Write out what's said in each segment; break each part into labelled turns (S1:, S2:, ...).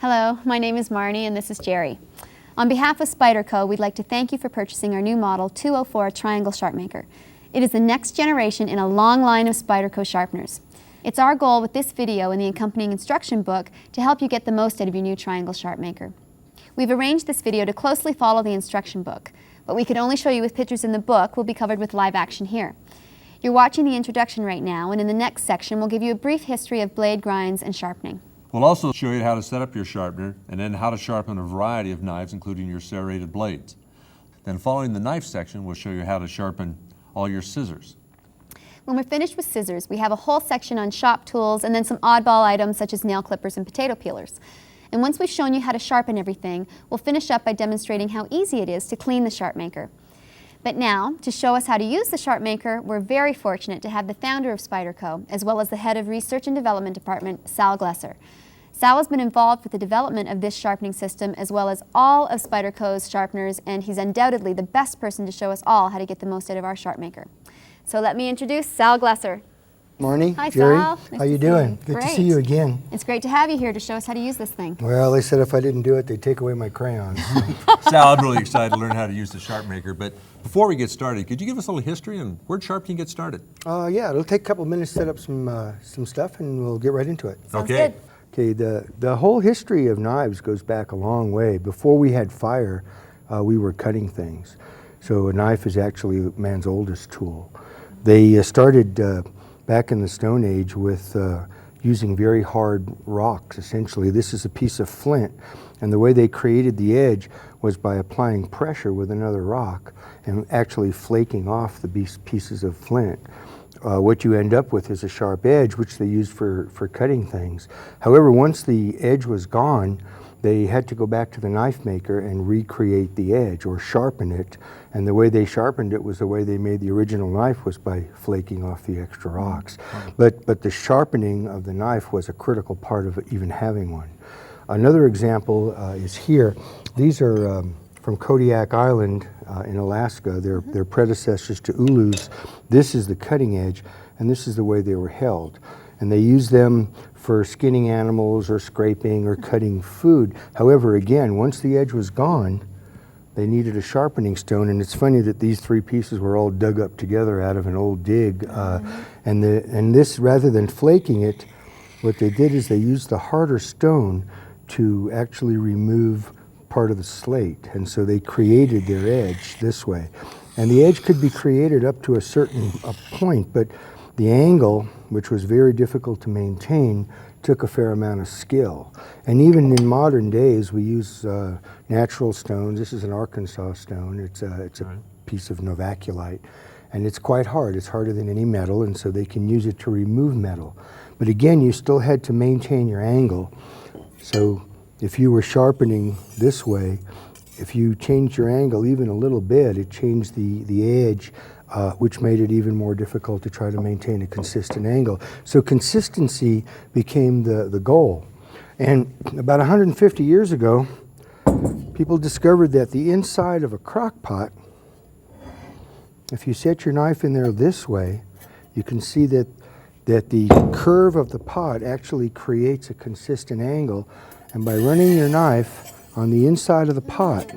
S1: Hello, my name is Marnie and this is Jerry. On behalf of Spyderco, we'd like to thank you for purchasing our new model 204 Triangle Sharpmaker. It is the next generation in a long line of Spyderco sharpeners. It's our goal with this video and the accompanying instruction book to help you get the most out of your new Triangle Sharpmaker. We've arranged this video to closely follow the instruction book. What we could only show you with pictures in the book will be covered with live action here. You're watching the introduction right now, and in the next section we'll give you a brief history of blade grinds and sharpening.
S2: We'll also show you how to set up your sharpener and then how to sharpen a variety of knives, including your serrated blades. Then following the knife section, we'll show you how to sharpen all your scissors.
S1: When we're finished with scissors, we have a whole section on shop tools and then some oddball items such as nail clippers and potato peelers. And once we've shown you how to sharpen everything, we'll finish up by demonstrating how easy it is to clean the Sharpmaker. But now, to show us how to use the Sharpmaker, we're very fortunate to have the founder of Spyderco, as well as the head of Research and Development Department, Sal Glesser. Sal has been involved with the development of this sharpening system as well as all of Spyderco's sharpeners, and he's undoubtedly the best person to show us all how to get the most out of our Sharpmaker. So let me introduce Sal Glesser.
S3: Marnie,
S1: Hi,
S3: Jerry,
S1: Sal. Nice
S3: how you doing? Good to see you again.
S1: It's great to have you here to show us how to use this thing.
S3: Well, they said if I didn't do it, they'd take away my crayons.
S2: Sal, I'm really excited to learn how to use the Sharpmaker, but before we get started, could you give us a little history on where sharpening get started?
S3: Yeah, it'll take a couple of minutes to set up some stuff and we'll get right into it.
S1: Sounds
S2: Okay.
S1: good.
S3: Okay, the whole history of knives goes back a long way. Before we had fire, we were cutting things. So a knife is actually man's oldest tool. They started back in the Stone Age with using very hard rocks, essentially. This is a piece of flint, and the way they created the edge was by applying pressure with another rock and actually flaking off the pieces of flint. What you end up with is a sharp edge, which they used for cutting things. However, once the edge was gone, they had to go back to the knife maker and recreate the edge or sharpen it. And the way they sharpened it was the way they made the original knife, was by flaking off the extra rocks. But the sharpening of the knife was a critical part of even having one. Another example is here. These are from Kodiak Island in Alaska. They're predecessors to ulus. This is the cutting edge, and this is the way they were held. And they used them for skinning animals or scraping or cutting food. However, again, once the edge was gone, they needed a sharpening stone, and it's funny that these three pieces were all dug up together out of an old dig. And this, rather than flaking it, what they did is they used the harder stone to actually remove part of the slate, and so they created their edge this way. And the edge could be created up to a certain point, but the angle, which was very difficult to maintain, took a fair amount of skill. And even in modern days, we use natural stones. This is an Arkansas stone. It's a piece of novaculite, and it's quite hard. It's harder than any metal, and so they can use it to remove metal. But again, you still had to maintain your angle. So if you were sharpening this way, if you changed your angle even a little bit, it changed the edge, which made it even more difficult to try to maintain a consistent angle. So consistency became the goal. And about 150 years ago, people discovered that the inside of a crock pot, if you set your knife in there this way, you can see that the curve of the pot actually creates a consistent angle. And by running your knife on the inside of the pot,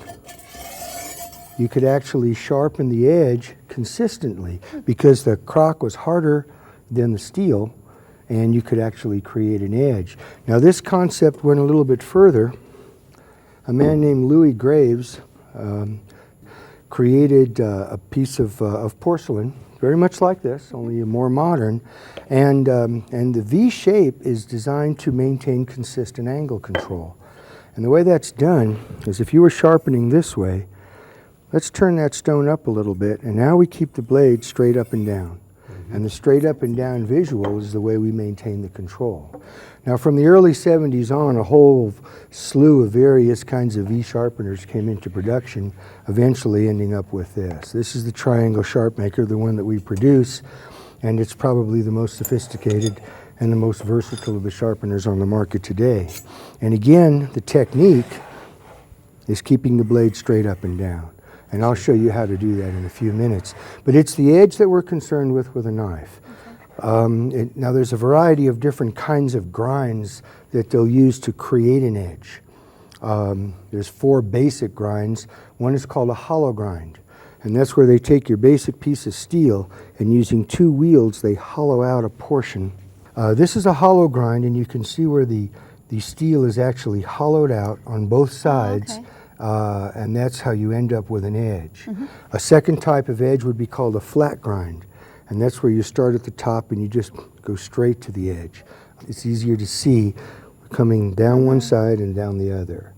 S3: you could actually sharpen the edge consistently because the crock was harder than the steel, and you could actually create an edge. Now, this concept went a little bit further. A man named Louis Graves created a piece of porcelain, very much like this, only more modern, and the V shape is designed to maintain consistent angle control. And the way that's done is, if you were sharpening this way, let's turn that stone up a little bit, and now we keep the blade straight up and down. And the straight up and down visual is the way we maintain the control. Now, from the early 70s on, a whole slew of various kinds of V sharpeners came into production, eventually ending up with this. This is the Triangle Sharpmaker, the one that we produce, and it's probably the most sophisticated and the most versatile of the sharpeners on the market today. And again, the technique is keeping the blade straight up and down. And I'll show you how to do that in a few minutes. But it's the edge that we're concerned with a knife. Now there's a variety of different kinds of grinds that they'll use to create an edge. There's 4 basic grinds. One is called a hollow grind, and that's where they take your basic piece of steel and using 2 wheels they hollow out a portion. This is a hollow grind, and you can see where the steel is actually hollowed out on both sides.
S1: Oh, okay.
S3: And that's how you end up with an edge. A second type of edge would be called a flat grind, and that's where you start at the top and you just go straight to the edge. It's easier to see coming down one side and down the other.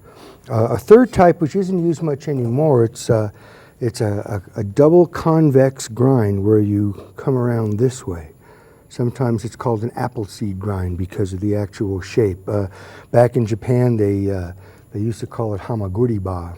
S3: A third type, which isn't used much anymore, it's a double convex grind where you come around this way. Sometimes it's called an appleseed grind because of the actual shape. Back in Japan, they used to call it hamaguri-ba,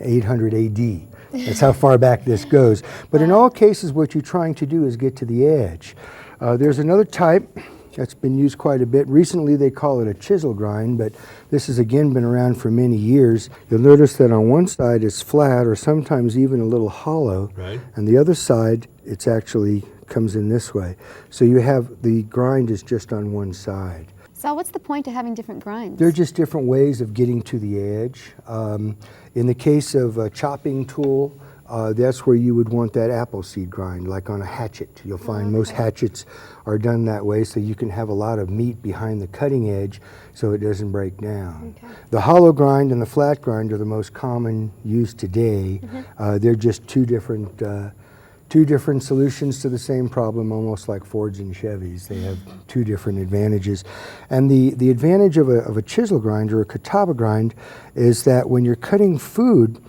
S3: 800 AD. That's how far back this goes. But in all cases, what you're trying to do is get to the edge. There's another type that's been used quite a bit. Recently, they call it a chisel grind, but this has again been around for many years. You'll notice that on one side it's flat or sometimes even a little hollow,
S2: Right.
S3: and the other side it's actually comes in this way. So you have the grind is just on one side.
S1: So what's the point of having different grinds?
S3: They're just different ways of getting to the edge. In the case of a chopping tool, that's where you would want that appleseed grind, like on a hatchet. You'll find most hatchets are done that way so you can have a lot of meat behind the cutting edge so it doesn't break down.
S1: Okay.
S3: The hollow grind and the flat grind are the most common used today. They're just two different solutions to the same problem, almost like Fords and Chevys. They have 2 different advantages. And the advantage of a chisel grind or a kataba grind is that when you're cutting food,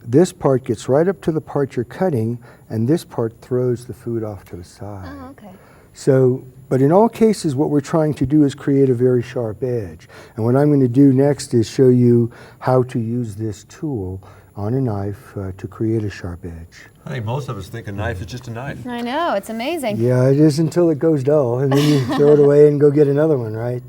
S3: this part gets right up to the part you're cutting, and this part throws the food off to the side.
S1: Oh, okay.
S3: So, but in all cases, what we're trying to do is create a very sharp edge. And what I'm going to do next is show you how to use this tool on a knife to create a sharp edge.
S2: I think most of us think a knife is just a knife.
S1: I know, it's amazing.
S3: Yeah, it is until it goes dull, and then you throw it away and go get another one, right?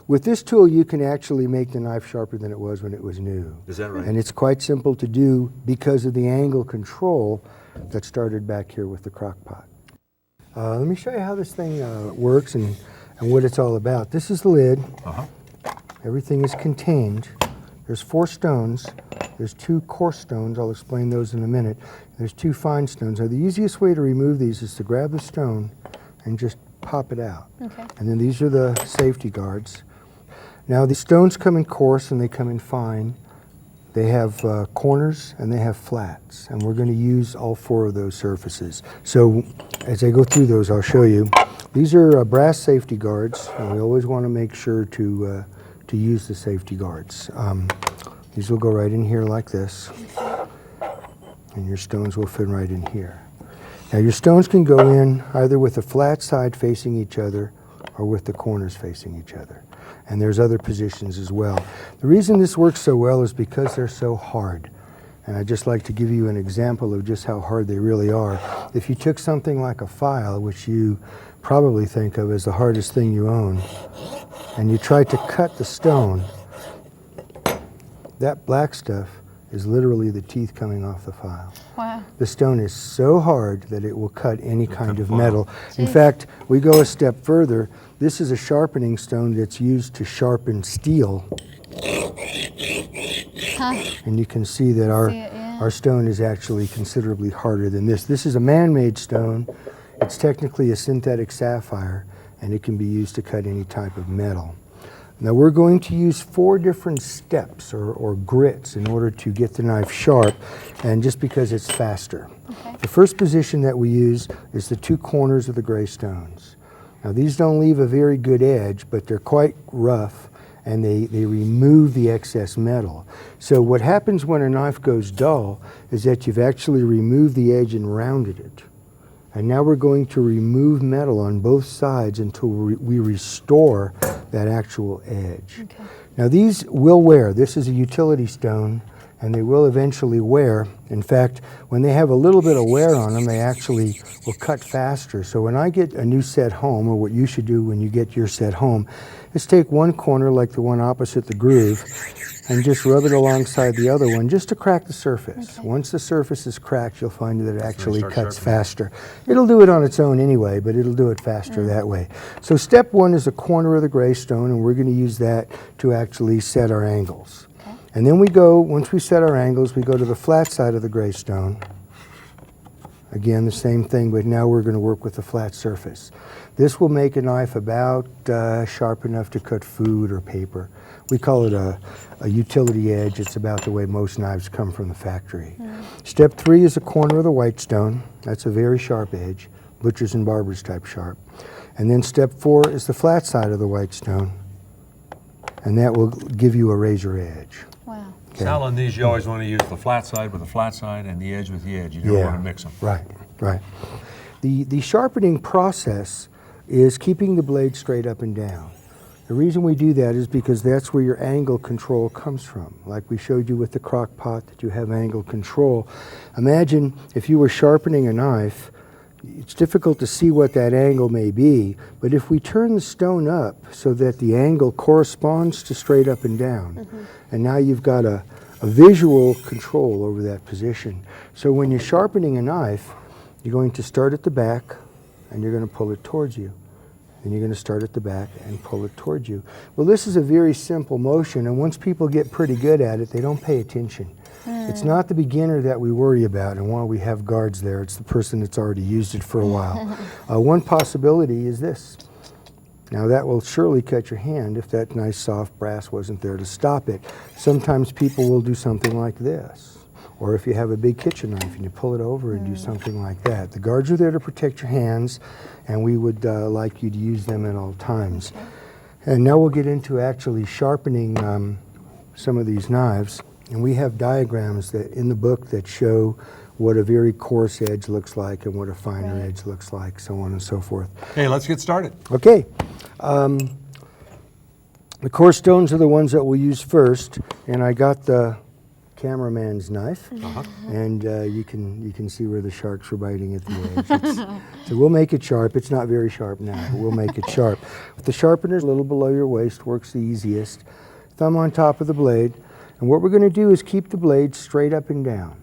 S3: With this tool, you can actually make the knife sharper than it was when it was new.
S2: Is that right?
S3: And it's quite simple to do because of the angle control that started back here with the crock pot. Let me show you how this thing works and what it's all about. This is the lid. Everything is contained. There's 4 stones. There's 2 coarse stones. I'll explain those in a minute. There's 2 fine stones. Now, the easiest way to remove these is to grab the stone and just pop it out.
S1: Okay.
S3: And then these are the safety guards. Now, the stones come in coarse and they come in fine. They have corners and they have flats, and we're going to use all 4 of those surfaces. So as I go through those, I'll show you. These are brass safety guards, and we always want to make sure to use the safety guards. These will go right in here like this, and your stones will fit right in here. Now your stones can go in either with the flat side facing each other or with the corners facing each other. And there's other positions as well. The reason this works so well is because they're so hard. And I'd just like to give you an example of just how hard they really are. If you took something like a file, which you probably think of as the hardest thing you own, and you tried to cut the stone, that black stuff is literally the teeth coming off the file.
S1: Wow.
S3: The stone is so hard that it will cut any kind of
S2: wow.
S3: metal. In
S1: Jeez.
S3: fact, we go a step further. This is a sharpening stone that's used to sharpen steel. And you can see that our stone is actually considerably harder than this. This is a man-made stone. It's technically a synthetic sapphire, and it can be used to cut any type of metal. Now we're going to use 4 different steps or grits in order to get the knife sharp, and just because it's faster.
S1: Okay.
S3: The first position that we use is the 2 corners of the gray stones. Now these don't leave a very good edge, but they're quite rough, and they remove the excess metal. So what happens when a knife goes dull is that you've actually removed the edge and rounded it. And now we're going to remove metal on both sides until we restore that actual edge.
S1: Okay.
S3: Now these will wear. This is a utility stone, and they will eventually wear. In fact, when they have a little bit of wear on them, they actually will cut faster. So when I get a new set home, or what you should do when you get your set home, is take one corner, like the one opposite the groove, and just rub it alongside the other one just to crack the surface.
S1: Okay.
S3: Once the surface is cracked, you'll find that it actually
S2: start
S3: cuts
S2: sharpening.
S3: faster. It'll do it on its own anyway, but it'll do it faster that way. So step one is a corner of the gray stone, and we're going to use that to actually set our angles.
S1: Okay.
S3: And then we go, once we set our angles, we go to the flat side of the gray stone. Again, the same thing, but now we're going to work with the flat surface. This will make a knife about sharp enough to cut food or paper. We call it a utility edge. It's about the way most knives come from the factory. Step three is a corner of the white stone. That's a very sharp edge, butchers and barbers type sharp. And then step four is the flat side of the white stone, and that will give you a razor edge.
S1: Wow.
S3: Okay.
S2: Sal, on these you always want to use the flat side with the flat side and the edge with the edge. You don't want to mix them.
S3: Right, right. The sharpening process is keeping the blade straight up and down. The reason we do that is because that's where your angle control comes from. Like we showed you with the crock pot, that you have angle control. Imagine if you were sharpening a knife, it's difficult to see what that angle may be, but if we turn the stone up so that the angle corresponds to straight up and down, and now you've got a visual control over that position. So when you're sharpening a knife, you're going to start at the back and you're going to pull it towards you. Then you're going to start at the back and pull it towards you. Well, this is a very simple motion, and once people get pretty good at it, they don't pay attention. It's not the beginner that we worry about, and while we have guards there, it's the person that's already used it for a while. One possibility is this. Now that will surely cut your hand if that nice soft brass wasn't there to stop it. Sometimes people will do something like this. Or if you have a big kitchen knife and you pull it over and do something like that. The guards are there to protect your hands, and we would like you to use them at all times. And now we'll get into actually sharpening some of these knives. And we have diagrams that in the book that show what a very coarse edge looks like and what a finer edge looks like, so on and so forth.
S2: Hey, let's get started.
S3: Okay. The coarse stones are the ones that we'll use first, and I got the cameraman's knife, and you can see where the sharks were biting at the edge. So we'll make it sharp. It's not very sharp now, but we'll make it sharp. With the sharpener a little below your waist works the easiest. Thumb on top of the blade, and what we're going to do is keep the blade straight up and down.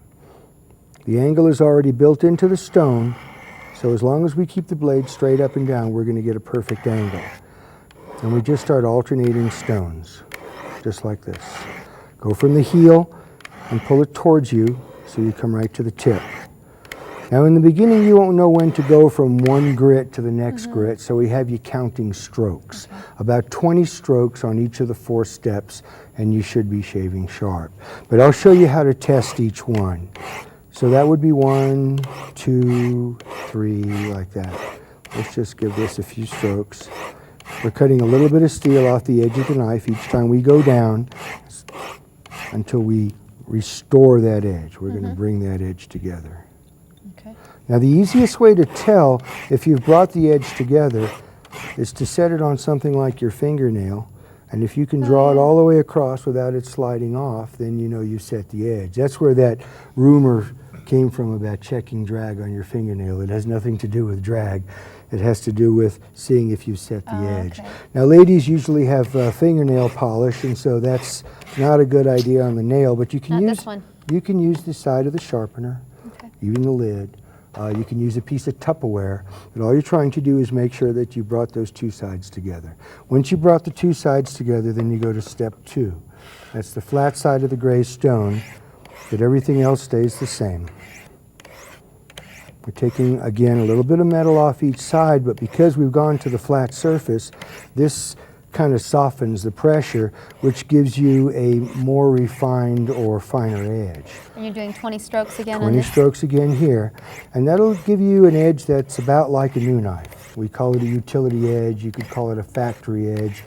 S3: The angle is already built into the stone, so as long as we keep the blade straight up and down, we're going to get a perfect angle. And we just start alternating stones, just like this. Go from the heel and pull it towards you so you come right to the tip. Now in the beginning you won't know when to go from one grit to the next grit, so we have you counting strokes. About 20 strokes on each of the 4 steps, and you should be shaving sharp. But I'll show you how to test each one. So that would be 1, 2, 3, like that. Let's just give this a few strokes. We're cutting a little bit of steel off the edge of the knife each time we go down until we restore that edge. We're going to bring that edge together.
S1: Okay.
S3: Now the easiest way to tell if you've brought the edge together is to set it on something like your fingernail, and if you can draw it all the way across without it sliding off, then you know you set the edge. That's where that rumor came from about checking drag on your fingernail. It has nothing to do with drag. It has to do with seeing if you set the edge.
S1: Okay.
S3: Now ladies usually have fingernail polish, and so that's not a good idea on the nail, but you can
S1: Not
S3: use
S1: this one.
S3: you can use the side of the sharpener, even the lid. You can use a piece of Tupperware, but all you're trying to do is make sure that you brought those 2 sides together. Once you brought the 2 sides together, then you go to step 2. That's the flat side of the gray stone, but everything else stays the same. We're taking, again, a little bit of metal off each side, but because we've gone to the flat surface, this kind of softens the pressure, which gives you a more refined or finer edge.
S1: And you're doing 20 strokes again on
S3: 20
S1: this?
S3: strokes again here, and that'll give you an edge that's about like a new knife. We call it a utility edge, you could call it a factory edge,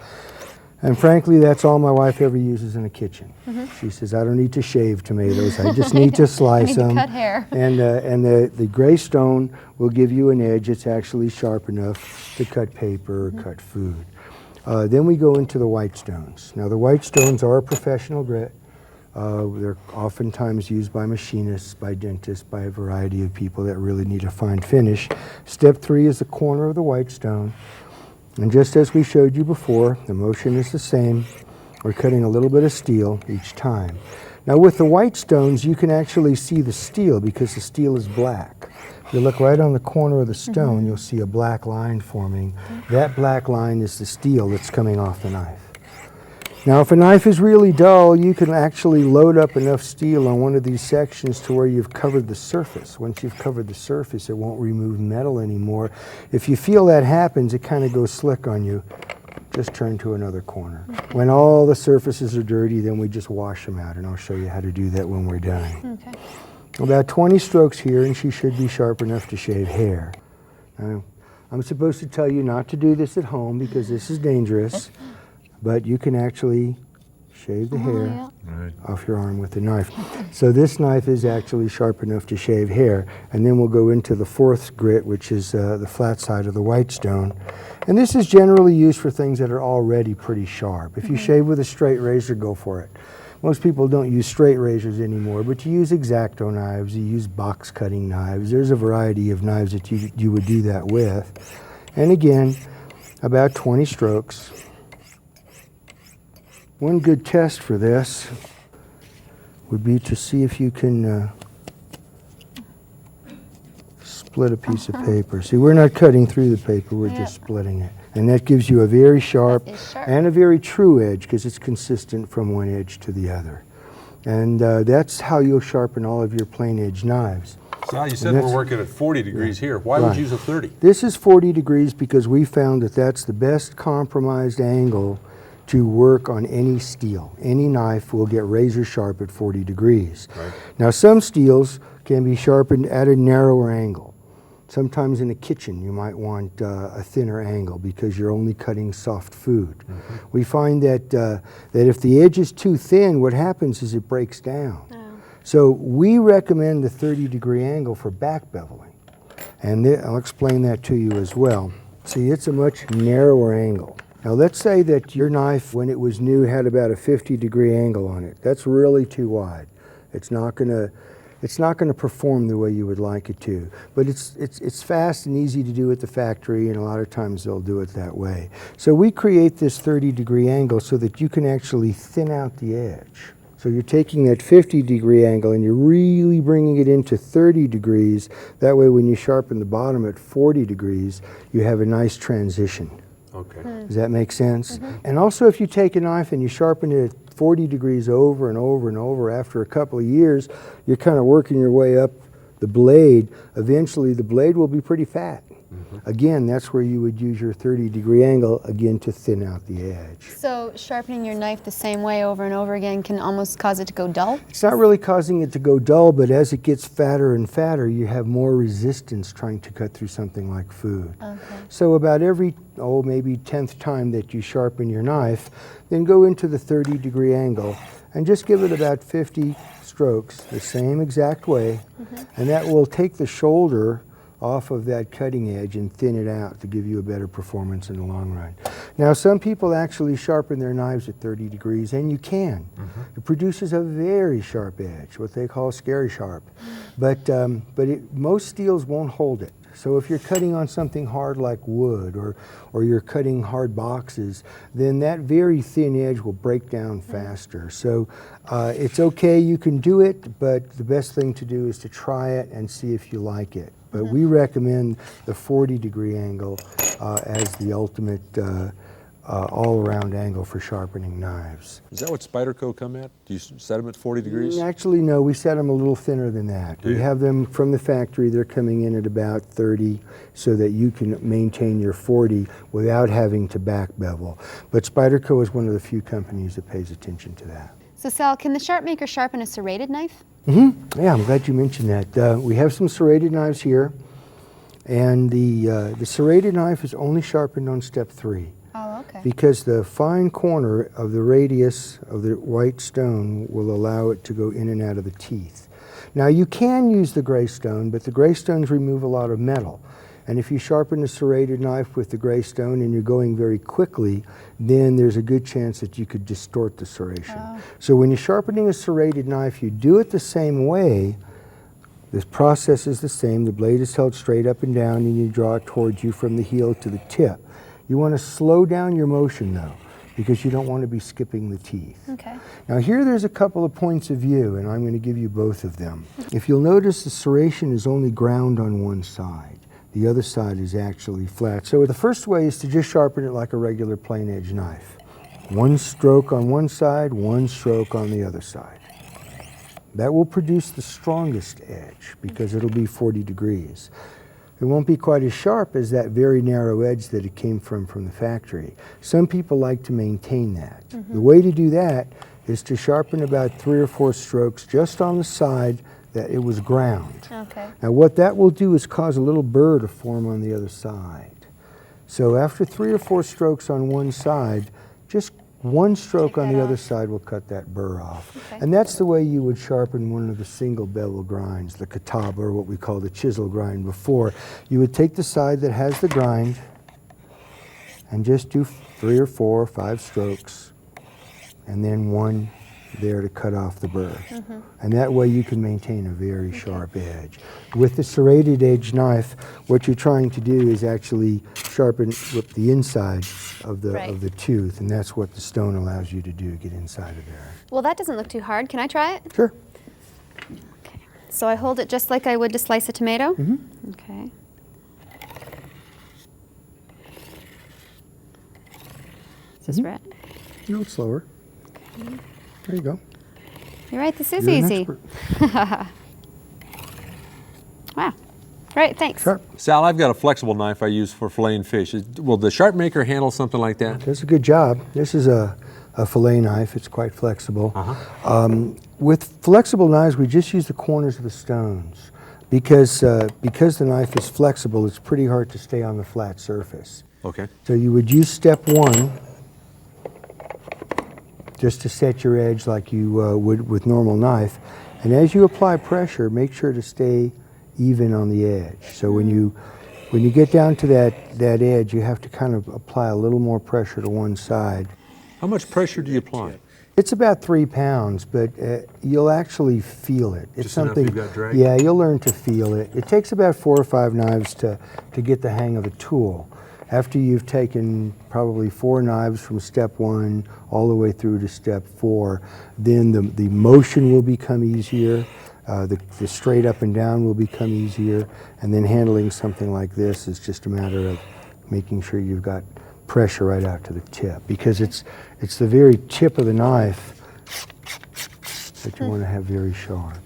S3: and frankly that's all my wife ever uses in the kitchen. She says, I don't need to shave tomatoes, I just need to slice
S1: I need
S3: them.
S1: to cut hair.
S3: And the gray stone will give you an edge that's actually sharp enough to cut paper or cut food. Then we go into the white stones. Now the white stones are a professional grit. They're oftentimes used by machinists, by dentists, by a variety of people that really need a fine finish. Step 3 is the corner of the white stone. And just as we showed you before, the motion is the same. We're cutting a little bit of steel each time. Now with the white stones, you can actually see the steel because the steel is black. If you look right on the corner of the stone, you'll see a black line forming. That black line is the steel that's coming off the knife. Now if a knife is really dull, you can actually load up enough steel on one of these sections to where you've covered the surface. Once you've covered the surface, it won't remove metal anymore. If you feel that happens, it kind of goes slick on you. Just turn to another corner. When all the surfaces are dirty, then we just wash them out, and I'll show you how to do that when we're done.
S1: Okay.
S3: About 20 strokes here, and she should be sharp enough to shave hair. Now, I'm supposed to tell you not to do this at home because this is dangerous. But you can actually shave the hair off your arm with the knife. So this knife is actually sharp enough to shave hair. And then we'll go into the 4th grit, which is the flat side of the white stone. And this is generally used for things that are already pretty sharp. If you shave with a straight razor, go for it. Most people don't use straight razors anymore, but you use X-Acto knives, you use box cutting knives. There's a variety of knives that you would do that with. And again, about 20 strokes. One good test for this would be to see if you can split a piece of paper. See, we're not cutting through the paper, we're just splitting it. And that gives you a very sharp and a very true edge because it's consistent from one edge to the other. And that's how you'll sharpen all of your plain edge knives.
S2: Sal, you said we're working at 40 degrees here. Why would you use a 30?
S3: This is 40 degrees because we found that that's the best compromised angle to work on any steel. Any knife will get razor sharp at 40 degrees.
S2: Right.
S3: Now some steels can be sharpened at a narrower angle. Sometimes in a kitchen you might want a thinner angle because you're only cutting soft food. We find that, that if the edge is too thin, what happens is it breaks down. So we recommend the 30-degree angle for back beveling. And I'll explain that to you as well. See, it's a much narrower angle. Now let's say that your knife, when it was new, had about a 50-degree angle on it. That's really too wide. It's not going to perform the way you would like it to. But it's fast and easy to do at the factory, and a lot of times they'll do it that way. So we create this 30-degree angle so that you can actually thin out the edge. So you're taking that 50-degree angle and you're really bringing it into 30 degrees. That way when you sharpen the bottom at 40 degrees, you have a nice transition.
S2: Okay.
S3: Does that make sense? And also if you take a knife and you sharpen it at 40 degrees over and over and over, after a couple of years, you're kind of working your way up the blade. Eventually the blade will be pretty fat. Again, that's where you would use your 30-degree angle, again, to thin out the edge.
S1: So sharpening your knife the same way over and over again can almost cause it to go dull?
S3: It's not really causing it to go dull, but as it gets fatter and fatter, you have more resistance trying to cut through something like food. So about every, maybe 10th time that you sharpen your knife, then go into the 30-degree angle and just give it about 50 strokes the same exact way, and that will take the shoulder off of that cutting edge and thin it out to give you a better performance in the long run. Now some people actually sharpen their knives at 30 degrees, and you can. It produces a very sharp edge, what they call scary sharp. But most steels won't hold it. So if you're cutting on something hard like wood or you're cutting hard boxes, then that very thin edge will break down faster. So it's okay, you can do it, but the best thing to do is to try it and see if you like it. But we recommend the 40-degree angle as the ultimate all-around angle for sharpening knives.
S2: Is that what Spyderco come at? Do you set them at 40 degrees?
S3: Actually, no, we set them a little thinner than that. We have them from the factory, they're coming in at about 30 so that you can maintain your 40 without having to back bevel. But Spyderco is one of the few companies that pays attention to that.
S1: So Sal, can the Sharpmaker sharpen a serrated knife?
S3: Yeah, I'm glad you mentioned that. We have some serrated knives here, and the serrated knife is only sharpened on step 3.
S1: Oh, okay.
S3: Because the fine corner of the radius of the white stone will allow it to go in and out of the teeth. Now you can use the gray stone, but the gray stones remove a lot of metal. And if you sharpen a serrated knife with the gray stone and you're going very quickly, then there's a good chance that you could distort the serration.
S1: Oh.
S3: So when you're sharpening a serrated knife, you do it the same way. This process is the same. The blade is held straight up and down, and you draw it towards you from the heel to the tip. You want to slow down your motion, though, because you don't want to be skipping the teeth.
S1: Okay.
S3: Now here there's a couple of points of view, and I'm going to give you both of them. If you'll notice, the serration is only ground on one side. The other side is actually flat. So the first way is to just sharpen it like a regular plain edge knife. One stroke on one side, one stroke on the other side. That will produce the strongest edge because it'll be 40 degrees. It won't be quite as sharp as that very narrow edge that it came from the factory. Some people like to maintain that. The way to do that is to sharpen about 3 or 4 strokes just on the side that it was ground.
S1: Okay.
S3: Now what that will do is cause a little burr to form on the other side. So after 3 or 4 strokes on one side, just one stroke
S1: Take
S3: on
S1: that
S3: the other
S1: off.
S3: side will cut that burr off.
S1: Okay.
S3: And that's the way you would sharpen one of the single bevel grinds, the kataba, or what we call the chisel grind before. You would take the side that has the grind and just do 3 or 4 or 5 strokes, and then one there to cut off the burr. And that way you can maintain a very sharp edge. With the serrated edge knife, what you're trying to do is actually sharpen with the inside of the tooth, and that's what the stone allows you to do, get inside of there.
S1: Well, that doesn't look too hard. Can I try it?
S3: Sure.
S1: Okay. So I hold it just like I would to slice a tomato? Okay. Is this right?
S3: A little slower. There you go.
S1: You're right, this is
S3: You're an
S1: easy.
S3: expert.
S1: Wow. Great, thanks.
S3: Sharp.
S2: Sal, I've got a flexible knife I use for filleting fish. Will the Sharpmaker handle something like that?
S3: Does a good job. This is a fillet knife. It's quite flexible. With flexible knives, we just use the corners of the stones. Because the knife is flexible, it's pretty hard to stay on the flat surface.
S2: Okay.
S3: So you would use step 1 just to set your edge like you would with normal knife. And as you apply pressure, make sure to stay even on the edge. So when you get down to that edge, you have to kind of apply a little more pressure to one side.
S2: How much pressure do you apply?
S3: It's about 3 pounds, but you'll actually feel it. It's
S2: Just enough
S3: something.
S2: you've got drag?
S3: Yeah, you'll learn to feel it. It takes about 4 or 5 knives to get the hang of the tool. After you've taken probably 4 knives from step 1 all the way through to step 4, then the motion will become easier. The straight up and down will become easier, and then handling something like this is just a matter of making sure you've got pressure right out to the tip, because it's the very tip of the knife that you want to have very sharp.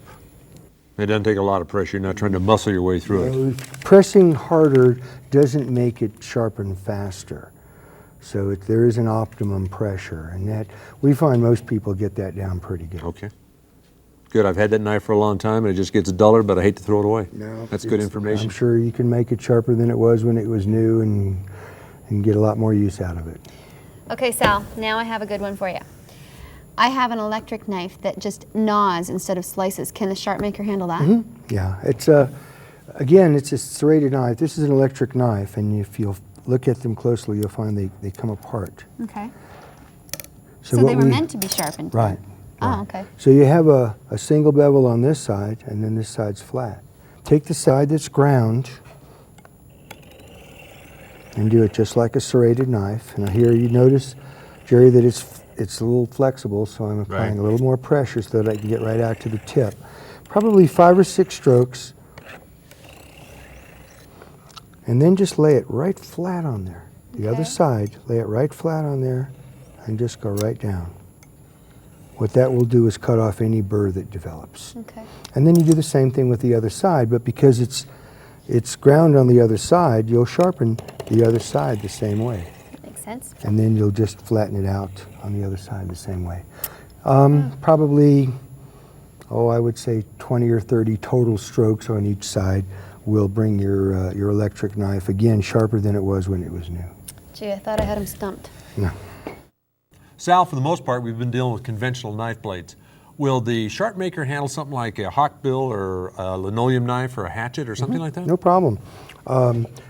S2: It doesn't take a lot of pressure. You're not trying to muscle your way through it.
S3: Pressing harder doesn't make it sharpen faster. So there is an optimum pressure, and that we find most people get that down pretty good.
S2: Okay. Good. I've had that knife for a long time, and it just gets duller, but I hate to throw it away.
S3: No,
S2: That's good information.
S3: I'm sure you can make it sharper than it was when it was new, and get a lot more use out of it.
S1: Okay, Sal, now I have a good one for you. I have an electric knife that just gnaws instead of slices. Can the Sharpmaker handle that?
S3: Yeah, again, it's a serrated knife. This is an electric knife, and if you'll look at them closely, you'll find they come apart.
S1: Okay.
S3: So
S1: So
S3: what
S1: they were
S3: we-
S1: meant to be sharpened?
S3: Right.
S1: Oh, okay.
S3: So you have a single bevel on this side, and then this side's flat. Take the side that's ground and do it just like a serrated knife. Now here you notice, Jerry, that it's a little flexible, so I'm applying
S2: Right.
S3: a little more pressure so that I can get right out to the tip. Probably 5 or 6 strokes, and then just lay it right flat on there. The other
S1: Okay.
S3: side, lay it right flat on there, and just go right down. What that will do is cut off any burr that develops.
S1: Okay.
S3: And then you do the same thing with the other side, but because it's ground on the other side, you'll sharpen the other side the same way.
S1: Makes sense.
S3: And then you'll just flatten it out on the other side the same way. Probably, I would say 20 or 30 total strokes on each side will bring your electric knife, again, sharper than it was when it was new.
S1: Gee, I thought I had him stumped.
S3: No.
S2: Sal, for the most part, we've been dealing with conventional knife blades. Will the Sharpmaker handle something like a hawkbill or a linoleum knife or a hatchet or something like that?
S3: No problem.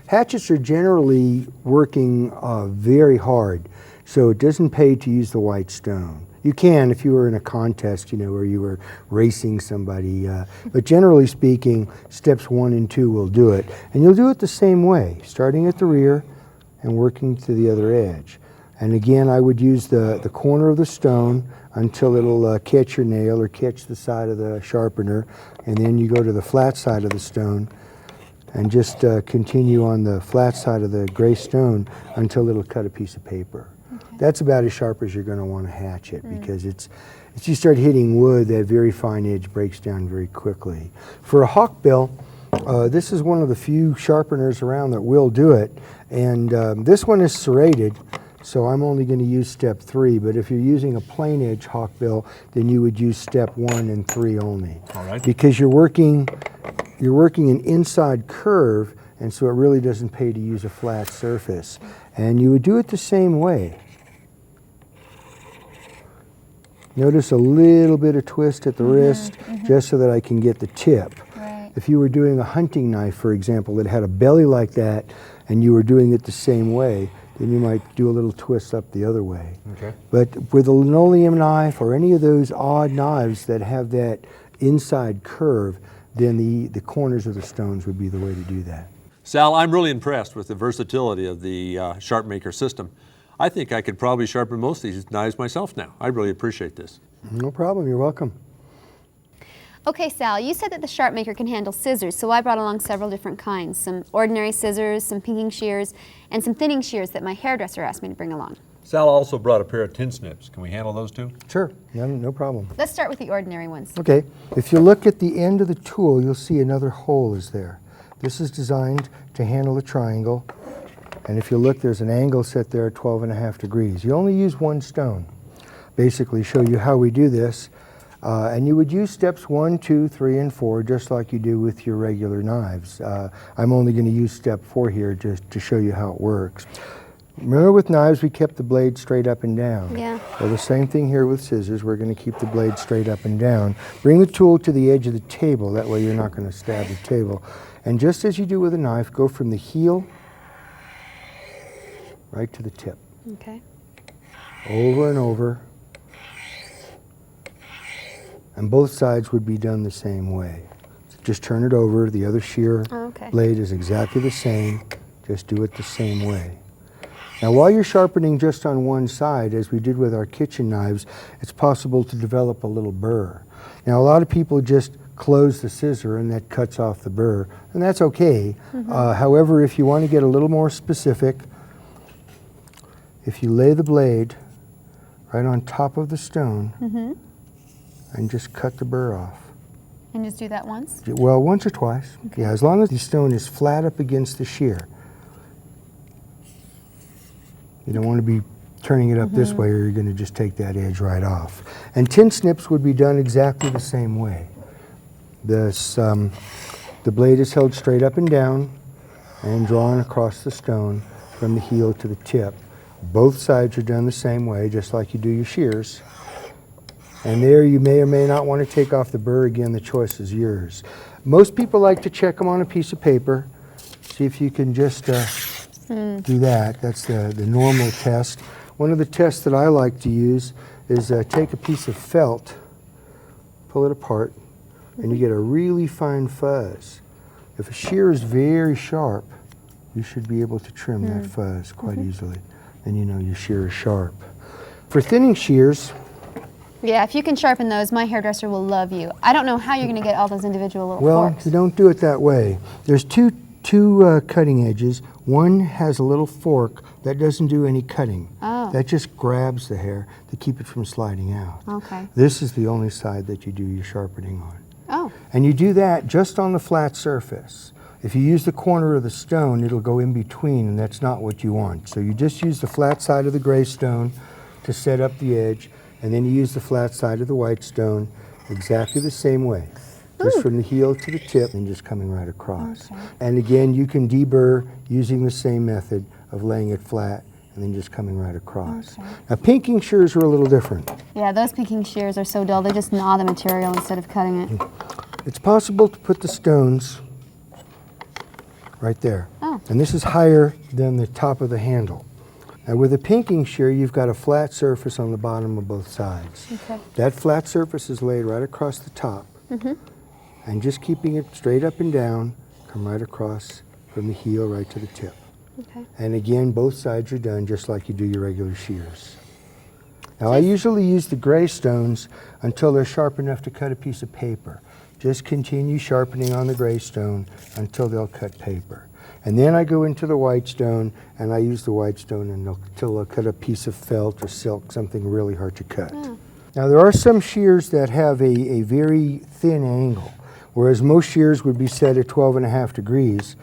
S3: Hatchets are generally working very hard, so it doesn't pay to use the white stone. You can if you were in a contest, you know, where you were racing somebody, but generally speaking, steps 1 and 2 will do it. And you'll do it the same way, starting at the rear and working to the other edge. And again, I would use the corner of the stone until it'll catch your nail or catch the side of the sharpener, and then you go to the flat side of the stone and just continue on the flat side of the gray stone until it'll cut a piece of paper. Okay. That's about as sharp as you're going to want to hatch it, because it's you start hitting wood, that very fine edge breaks down very quickly. For a hawkbill, this is one of the few sharpeners around that will do it, and this one is serrated, so I'm only going to use step 3, but if you're using a plain edge hawkbill, then you would use step 1 and 3 only.
S2: All right.
S3: Because you're working an inside curve, and so it really doesn't pay to use a flat surface. And you would do it the same way. Notice a little bit of twist at the wrist, just so that I can get the tip.
S1: Right.
S3: If you were doing a hunting knife, for example, that had a belly like that, and you were doing it the same way, then you might do a little twist up the other way.
S2: Okay.
S3: But with a linoleum knife or any of those odd knives that have that inside curve, then the corners of the stones would be the way to do that.
S2: Sal, I'm really impressed with the versatility of the Sharpmaker system. I think I could probably sharpen most of these knives myself now. I really appreciate this.
S3: No problem, you're welcome.
S1: Okay, Sal, you said that the Sharpmaker can handle scissors, so I brought along several different kinds. Some ordinary scissors, some pinking shears, and some thinning shears that my hairdresser asked me to bring along.
S2: Sal also brought a pair of tin snips. Can we handle those too?
S3: Sure, no problem.
S1: Let's start with the ordinary ones.
S3: Okay, if you look at the end of the tool, you'll see another hole is there. This is designed to handle a triangle, and if you look, there's an angle set there at 12.5 degrees. You only use 1 stone. Basically show you how we do this. And you would use steps 1, 2, 3, and 4 just like you do with your regular knives. I'm only going to use step 4 here just to show you how it works. Remember, with knives we kept the blade straight up and down.
S1: Yeah.
S3: Well, the same thing here with scissors. We're going to keep the blade straight up and down. Bring the tool to the edge of the table. That way you're not going to stab the table. And just as you do with a knife, go from the heel right to the tip.
S1: Okay.
S3: Over and over. And both sides would be done the same way. Just turn it over. The other shear blade is exactly the same. Just do it the same way. Now, while you're sharpening just on one side, as we did with our kitchen knives, it's possible to develop a little burr. Now, a lot of people just close the scissor and that cuts off the burr, and that's okay. However, if you want to get a little more specific, if you lay the blade right on top of the stone, and just cut the burr off.
S1: And just do that once?
S3: Well, once or twice. Okay. Yeah, as long as the stone is flat up against the shear. You don't want to be turning it up this way, or you're going to just take that edge right off. And tin snips would be done exactly the same way. This, the blade is held straight up and down and drawn across the stone from the heel to the tip. Both sides are done the same way, just like you do your shears. And there you may or may not want to take off the burr. Again, the choice is yours. Most people like to check them on a piece of paper. See if you can just do that. That's the normal test. One of the tests that I like to use is take a piece of felt, pull it apart, and you get a really fine fuzz. If a shear is very sharp, you should be able to trim that fuzz quite easily. And you know your shear is sharp. For thinning shears,
S1: yeah, if you can sharpen those, my hairdresser will love you. I don't know how you're going to get all those individual little forks.
S3: You don't do it that way. There's two cutting edges. One has a little fork that doesn't do any cutting.
S1: Oh.
S3: That just grabs the hair to keep it from sliding out.
S1: Okay.
S3: This is the only side that you do your sharpening on.
S1: Oh.
S3: And you do that just on the flat surface. If you use the corner of the stone, it'll go in between, and that's not what you want. So you just use the flat side of the gray stone to set up the edge, and then you use the flat side of the white stone exactly the same way. Just from the heel to the tip and just coming right across.
S1: Okay.
S3: And again, you can deburr using the same method of laying it flat and and then just coming right across.
S1: Okay.
S3: Now pinking shears are a little different.
S1: Yeah, those pinking shears are so dull. They just gnaw the material instead of cutting it.
S3: It's possible to put the stones right there.
S1: Oh.
S3: And this is higher than the top of the handle. Now with a pinking shear, you've got a flat surface on the bottom of both sides.
S1: Okay.
S3: That flat surface is laid right across the top. And just keeping it straight up and down, come right across from the heel right to the tip.
S1: Okay.
S3: And again, both sides are done just like you do your regular shears. Now I usually use the gray stones until they're sharp enough to cut a piece of paper. Just continue sharpening on the gray stone until they'll cut paper. And then I go into the white stone, and I use the white stone until they'll cut a piece of felt or silk, something really hard to cut. Now there are some shears that have a very thin angle, whereas most shears would be set at 12.5 degrees.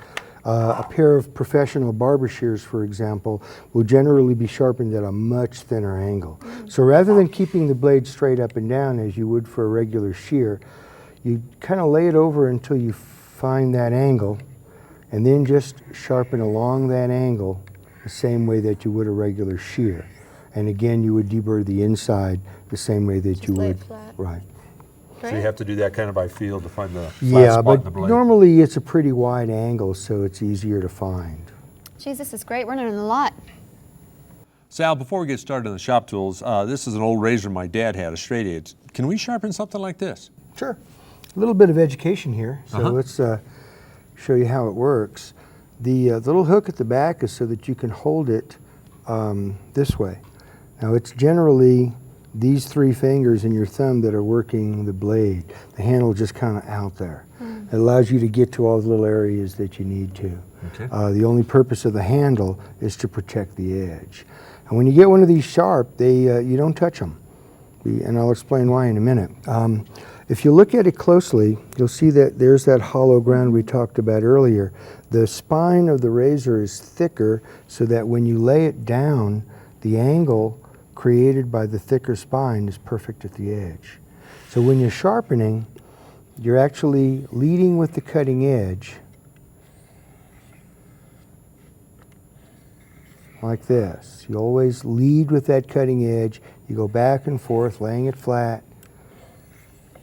S3: A pair of professional barber shears, for example, will generally be sharpened at a much thinner angle. So rather than keeping the blade straight up and down as you would for a regular shear, you kind of lay it over until you find that angle, and then just sharpen along that angle the same way that you would a regular shear. And again, you would deburr the inside the same way that you
S1: lay
S3: would.
S1: it flat.
S3: Right.
S2: So you have to do that kind of by feel to find the flat
S3: Yeah,
S2: spot in
S3: but
S2: the blade.
S3: normally it's a pretty wide angle, so it's easier to find.
S1: Geez, this is great. We're learning a lot.
S2: Sal, before we get started on the shop tools, this is an old razor my dad had, a straight edge. Can we sharpen something like this?
S3: Sure. A little bit of education here, so let's show you how it works. The little hook at the back is so that you can hold it this way. Now it's generally these 3 fingers and your thumb that are working the blade. The handle just kind of out there. It allows you to get to all the little areas that you need to.
S2: Okay.
S3: The only purpose of the handle is to protect the edge. And when you get one of these sharp, you don't touch them. And I'll explain why in a minute. If you look at it closely, you'll see that there's that hollow ground we talked about earlier. The spine of the razor is thicker so that when you lay it down, the angle created by the thicker spine is perfect at the edge. So when you're sharpening, you're actually leading with the cutting edge like this. You always lead with that cutting edge. You go back and forth, laying it flat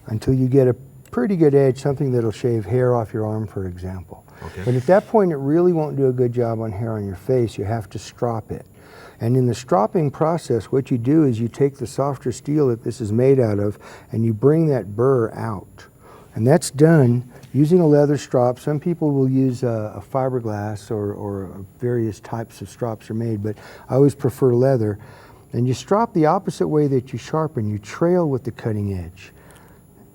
S3: until you get a pretty good edge, something that'll shave hair off your arm, for example.
S2: Okay.
S3: But at that point, it really won't do a good job on hair on your face. You have to strop it. And in the stropping process, what you do is you take the softer steel that this is made out of, and you bring that burr out. And that's done using a leather strop. Some people will use a fiberglass or various types of strops are made, but I always prefer leather. And you strop the opposite way that you sharpen. You trail with the cutting edge.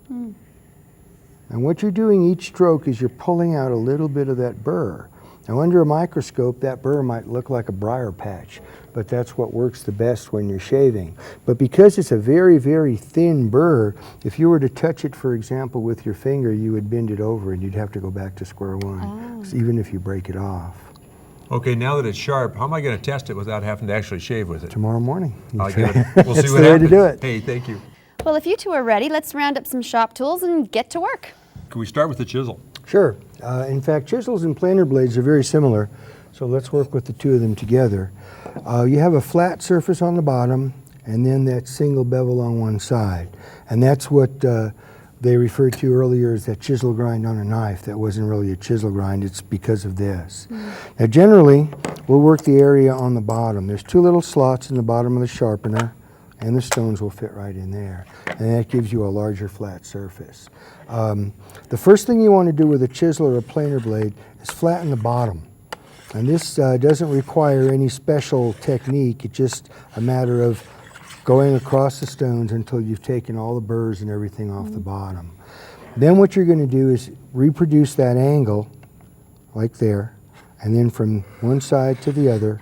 S3: And what you're doing each stroke is you're pulling out a little bit of that burr. Now under a microscope, that burr might look like a briar patch, but that's what works the best when you're shaving. But because it's a very, very thin burr, if you were to touch it, for example, with your finger, you would bend it over and you'd have to go back to square one, even if you break it off.
S2: Okay, now that it's sharp, how am I going to test it without having to actually shave with it?
S3: Tomorrow morning.
S2: We'll see what happens.
S3: That's the way to do it.
S2: Hey, thank you.
S1: Well, if you two are ready, let's round up some shop tools and get to work.
S2: Can we start with the chisel?
S3: Sure. In fact, chisels and planer blades are very similar, so let's work with the 2 of them together. You have a flat surface on the bottom, and then that single bevel on one side. And that's what they referred to earlier as that chisel grind on a knife. That wasn't really a chisel grind, it's because of this. Now generally, we'll work the area on the bottom. There's 2 little slots in the bottom of the sharpener, and the stones will fit right in there. And that gives you a larger flat surface. The first thing you want to do with a chisel or a planer blade is flatten the bottom. And this doesn't require any special technique. It's just a matter of going across the stones until you've taken all the burrs and everything off the bottom. Then what you're going to do is reproduce that angle like there, and then from one side to the other,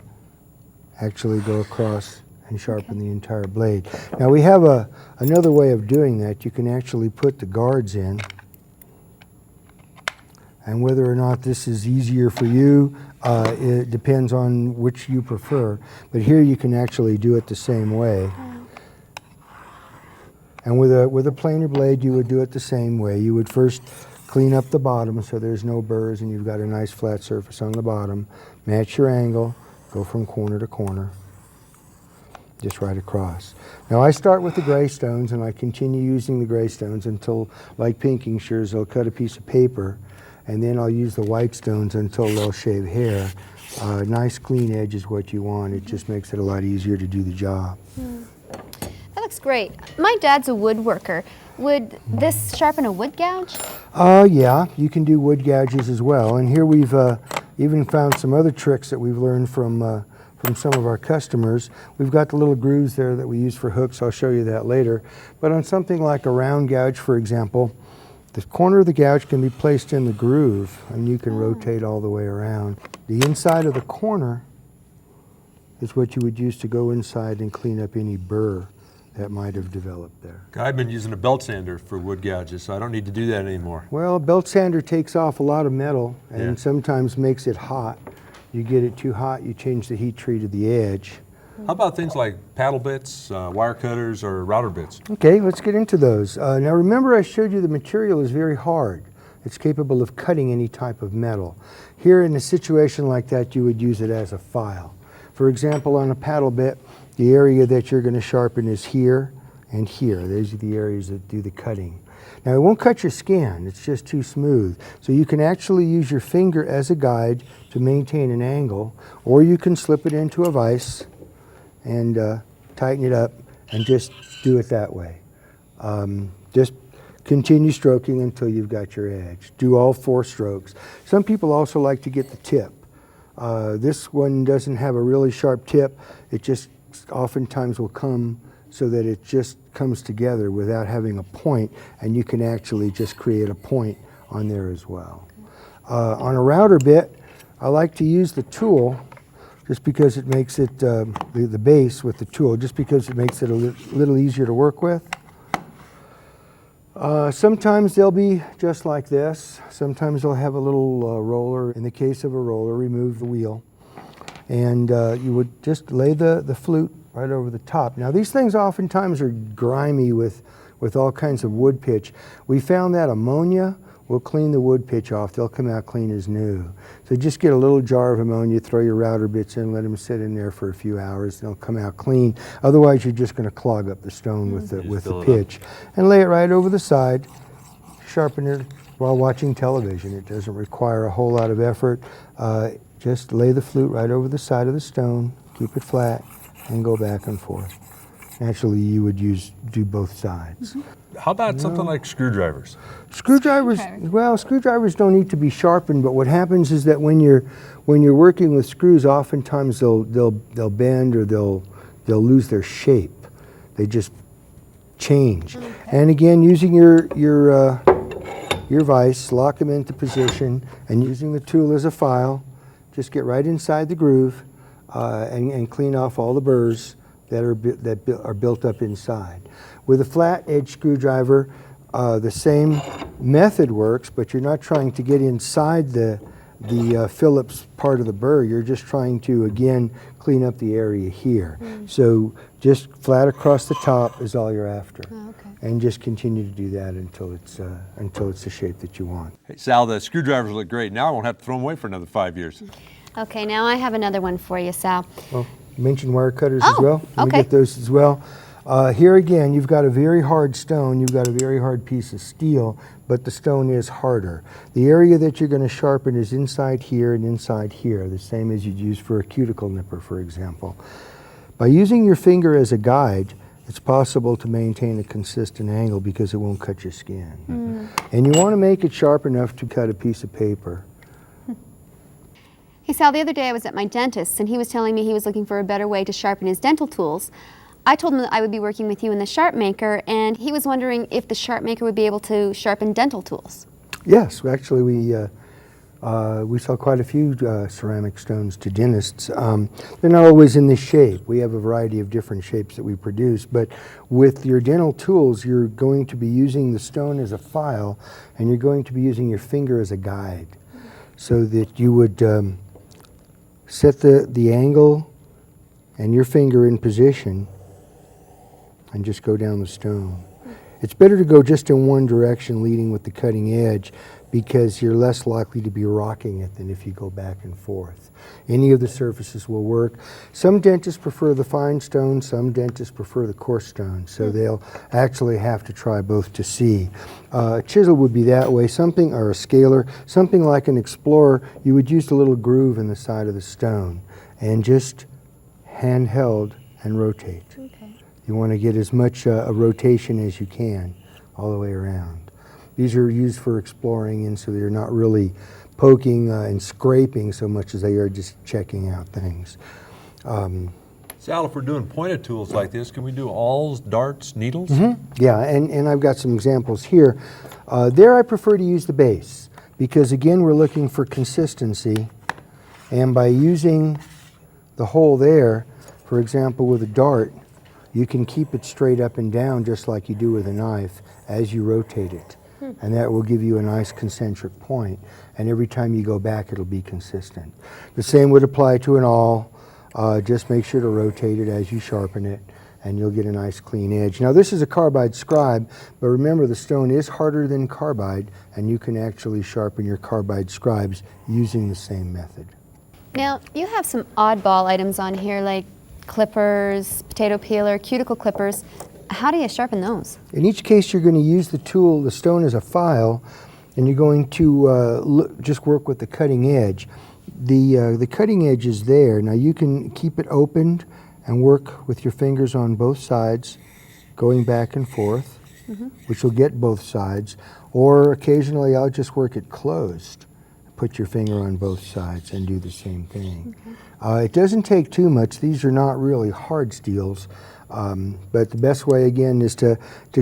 S3: actually go across and sharpen the entire blade. Now we have another way of doing that. You can actually put the guards in, and whether or not this is easier for you, it depends on which you prefer. But here you can actually do it the same way. And with a planer blade, you would do it the same way. You would first clean up the bottom so there's no burrs and you've got a nice flat surface on the bottom. Match your angle, go from corner to corner. just right across. Now I start with the gray stones and I continue using the gray stones until, like pinking shears, they'll cut a piece of paper, and then I'll use the white stones until they'll shave hair. Nice clean edge is what you want. It just makes it a lot easier to do the job.
S1: That looks great. My dad's a woodworker. Would this sharpen a wood gouge?
S3: Yeah, you can do wood gouges as well. And here we've even found some other tricks that we've learned from some of our customers. We've got the little grooves there that we use for hooks. I'll show you that later. But on something like a round gouge, for example, the corner of the gouge can be placed in the groove, and you can rotate all the way around. The inside of the corner is what you would use to go inside and clean up any burr that might have developed there.
S2: I've been using a belt sander for wood gouges, so I don't need to do that anymore.
S3: Well, a belt sander takes off a lot of metal and
S2: Yeah.
S3: sometimes makes it hot. You get it too hot, you change the heat treat to the edge.
S2: How about things like paddle bits, wire cutters, or router bits?
S3: Okay, let's get into those. Now remember I showed you the material is very hard. It's capable of cutting any type of metal. Here in a situation like that, you would use it as a file. For example, on a paddle bit, the area that you're going to sharpen is here and here. Those are the areas that do the cutting. Now it won't cut your skin, it's just too smooth. So you can actually use your finger as a guide to maintain an angle, or you can slip it into a vise and tighten it up and just do it that way. Just continue stroking until you've got your edge. Do all 4 strokes. Some people also like to get the tip. This one doesn't have a really sharp tip. It just oftentimes will come so that it just comes together without having a point, and you can actually just create a point on there as well. On a router bit, I like to use the tool just because it makes it, the base with the tool, just because it makes it a little easier to work with. Sometimes they'll be just like this. Sometimes they'll have a little roller. In the case of a roller, remove the wheel. And you would just lay the flute right over the top. Now these things oftentimes are grimy with all kinds of wood pitch. We found that ammonia will clean the wood pitch off. They'll come out clean as new. So just get a little jar of ammonia, throw your router bits in, let them sit in there for a few hours, and they'll come out clean. Otherwise you're just going to clog up the stone with the pitch. And lay it right over the side, sharpen it while watching television. It doesn't require a whole lot of effort. Just lay the flute right over the side of the stone, keep it flat, and go back and forth. Naturally, you would do both sides.
S2: How about something like screwdrivers?
S3: Screwdrivers, well, screwdrivers don't need to be sharpened, but what happens is that when you're working with screws, oftentimes they'll bend or they'll lose their shape. They just change. Okay. And again, using your vise, lock them into position, and using the tool as a file, just get right inside the groove and clean off all the burrs that are built up inside. With a flat edge screwdriver, the same method works, but you're not trying to get inside the Phillips part of the burr. You're just trying to, again, clean up the area here. So just flat across the top is all you're after. Oh, okay. And just continue to do that until it's the shape that you want.
S2: Hey, Sal, the screwdrivers look great. Now I won't have to throw them away for another 5 years.
S1: Okay, now I have another one for you, Sal.
S3: Well, you mentioned wire cutters as well. Let me
S1: okay.
S3: get those as well. Here again, you've got a very hard stone, you've got a very hard piece of steel, but the stone is harder. The area that you're going to sharpen is inside here and inside here, the same as you'd use for a cuticle nipper, for example. By using your finger as a guide, it's possible to maintain a consistent angle because it won't cut your skin. And you want to make it sharp enough to cut a piece of paper.
S1: Hey Sal, the other day I was at my dentist's and he was telling me he was looking for a better way to sharpen his dental tools. I told him that I would be working with you in the Sharpmaker, and he was wondering if the Sharpmaker would be able to sharpen dental tools.
S3: Yes, actually we sell quite a few ceramic stones to dentists. They're not always in this shape. We have a variety of different shapes that we produce, but with your dental tools you're going to be using the stone as a file and you're going to be using your finger as a guide, so that you would set the angle and your finger in position and just go down the stone. It's better to go just in one direction, leading with the cutting edge, because you're less likely to be rocking it than if you go back and forth. Any of the surfaces will work. Some dentists prefer the fine stone, some dentists prefer the coarse stone, so they'll actually have to try both to see. A chisel would be that way, something, or a scaler, something like an Explorer, you would use a little groove in the side of the stone and just handheld and rotate.
S1: Okay.
S3: You want to get as much a rotation as you can all the way around. These are used for exploring, and so they're not really poking and scraping so much as they are just checking out things.
S2: Sal, if we're doing pointed tools like this, can we do awls, darts, needles?
S3: Yeah, and I've got some examples here. There I prefer to use the base because, again, we're looking for consistency, and by using the hole there, for example, with a dart, you can keep it straight up and down just like you do with a knife as you rotate it. And that will give you a nice concentric point. And every time you go back, it'll be consistent. The same would apply to an awl. Just make sure to rotate it as you sharpen it, and you'll get a nice clean edge. Now, this is a carbide scribe, but remember the stone is harder than carbide, and you can actually sharpen your carbide scribes using the same method.
S1: Now, you have some oddball items on here like clippers, potato peeler, cuticle clippers. How do you sharpen those?
S3: In each case, you're going to use the tool, the stone as a file, and you're going to just work with the cutting edge. The cutting edge is there. Now you can keep it opened and work with your fingers on both sides, going back and forth, which will get both sides. Or occasionally I'll just work it closed. Put your finger on both sides and do the same thing. It doesn't take too much. These are not really hard steels. But the best way, again, is to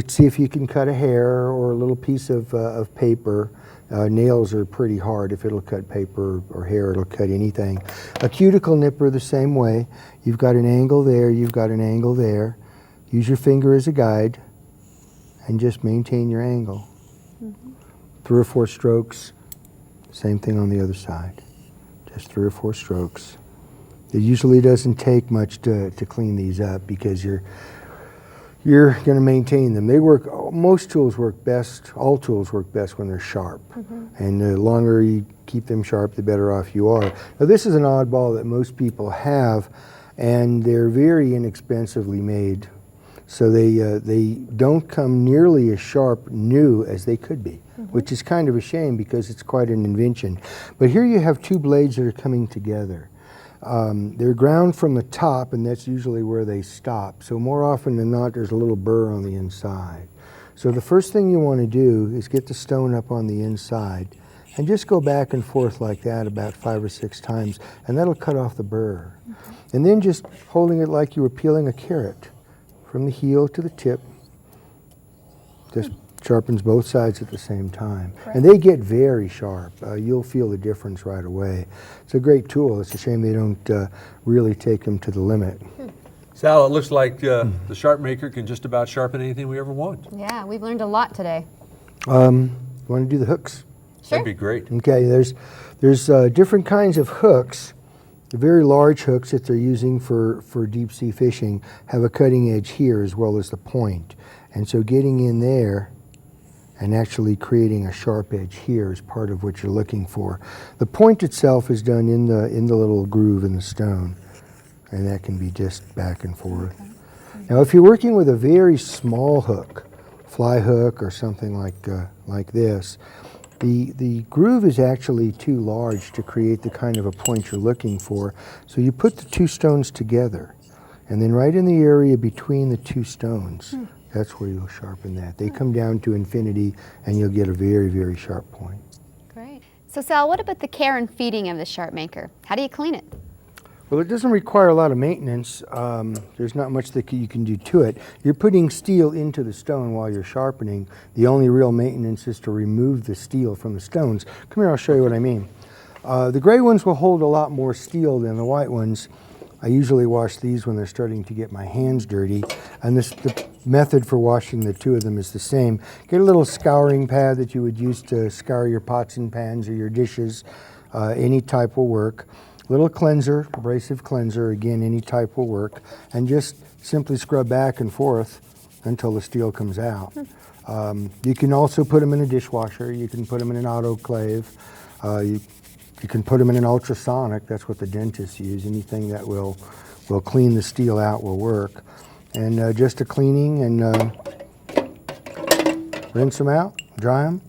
S3: see if you can cut a hair or a little piece of paper. Nails are pretty hard. If it'll cut paper or hair, it'll cut anything. A cuticle nipper the same way. You've got an angle there, you've got an angle there. Use your finger as a guide and just maintain your angle. 3 or 4 strokes. Same thing on the other side. Just 3 or 4 strokes. It usually doesn't take much to clean these up because you're going to maintain them. They work, most tools work best, all tools work best when they're sharp. And the longer you keep them sharp, the better off you are. Now this is an oddball that most people have, and they're very inexpensively made. So they don't come nearly as sharp new as they could be, which is kind of a shame because it's quite an invention. But here you have 2 blades that are coming together. They're ground from the top, and that's usually where they stop. So more often than not, there's a little burr on the inside. So the first thing you want to do is get the stone up on the inside and just go back and forth like that about 5 or 6 times, and that'll cut off the burr. And then just holding it like you were peeling a carrot from the heel to the tip, just sharpens both sides at the same time. And they get very sharp. You'll feel the difference right away. It's a great tool. It's a shame they don't really take them to the limit.
S2: Sal, it looks like the Sharpmaker can just about sharpen anything we ever want.
S1: Yeah, we've learned a lot today.
S3: You want to do the hooks?
S1: Sure.
S2: That'd be great.
S3: Okay, there's different kinds of hooks. The very large hooks that they're using for deep sea fishing have a cutting edge here as well as the point. And so getting in there and actually creating a sharp edge here is part of what you're looking for. The point itself is done in the little groove in the stone, and that can be just back and forth. Now if you're working with a very small hook, fly hook or something like this, the groove is actually too large to create the kind of a point you're looking for. So you put the 2 stones together, and then right in the area between the 2 stones, that's where you'll sharpen that. They come down to infinity, and you'll get a very, very sharp point.
S1: Great. So Sal, what about the care and feeding of the Sharpmaker? How do you clean it?
S3: Well, it doesn't require a lot of maintenance. There's not much that you can do to it. You're putting steel into the stone while you're sharpening. The only real maintenance is to remove the steel from the stones. Come here, I'll show you what I mean. The gray ones will hold a lot more steel than the white ones. I usually wash these when they're starting to get my hands dirty, and the method for washing the 2 of them is the same. Get a little scouring pad that you would use to scour your pots and pans or your dishes. Any type will work. Little cleanser, abrasive cleanser, again, any type will work, and just simply scrub back and forth until the steel comes out. You can also put them in a dishwasher. You can put them in an autoclave. You can put them in an ultrasonic. That's what the dentists use. Anything that will clean the steel out will work. And just a cleaning and rinse them out, dry them,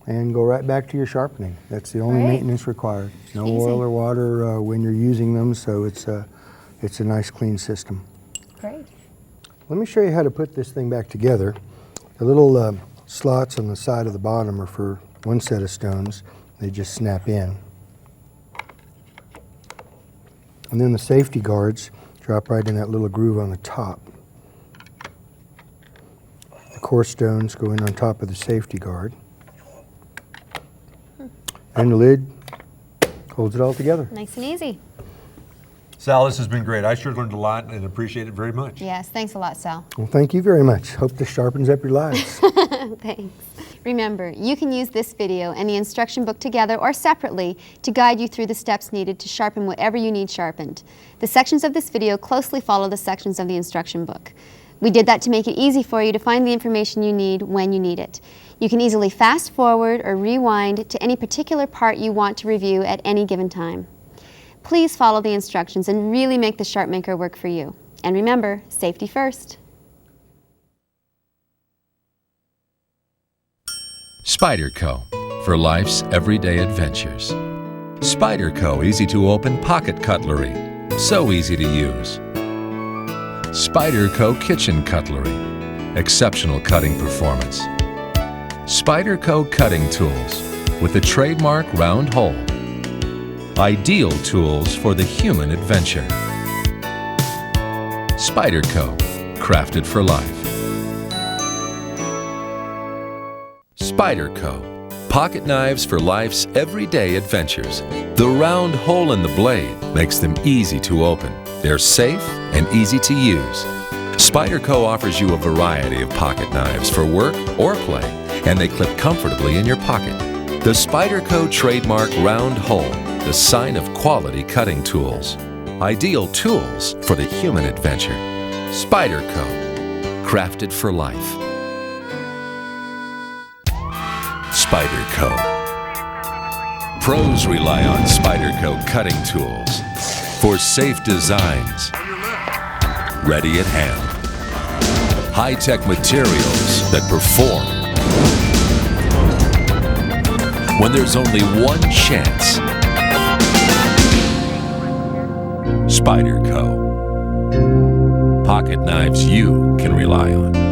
S3: and go right back to your sharpening. That's the only maintenance required. No oil or water when you're using them, so it's a nice clean system.
S1: Great.
S3: Let me show you how to put this thing back together. The little slots on the side of the bottom are for one set of stones. They just snap in. And then the safety guards drop right in that little groove on the top. The core stones go in on top of the safety guard. And the lid holds it all together.
S1: Nice and easy.
S2: Sal, this has been great. I sure learned a lot and appreciate it very much.
S1: Yes, thanks a lot, Sal.
S3: Well, thank you very much. Hope this sharpens up your lives.
S1: Thanks. Remember, you can use this video and the instruction book together or separately to guide you through the steps needed to sharpen whatever you need sharpened. The sections of this video closely follow the sections of the instruction book. We did that to make it easy for you to find the information you need when you need it. You can easily fast forward or rewind to any particular part you want to review at any given time. Please follow the instructions and really make the Sharpmaker work for you. And remember, safety first.
S4: Spyderco, for life's everyday adventures. Spyderco easy-to-open pocket cutlery, so easy to use. Spyderco kitchen cutlery, exceptional cutting performance. Spyderco cutting tools with the trademark round hole. Ideal tools for the human adventure. Spyderco, crafted for life. Spyderco, pocket knives for life's everyday adventures. The round hole in the blade makes them easy to open. They're safe and easy to use. Spyderco offers you a variety of pocket knives for work or play, and they clip comfortably in your pocket. The Spyderco trademark round hole, the sign of quality cutting tools. Ideal tools for the human adventure. Spyderco, crafted for life. Spyderco. Pros rely on Spyderco cutting tools for safe designs, ready at hand. High-tech materials that perform when there's only one chance. Spyderco. Pocket knives you can rely on.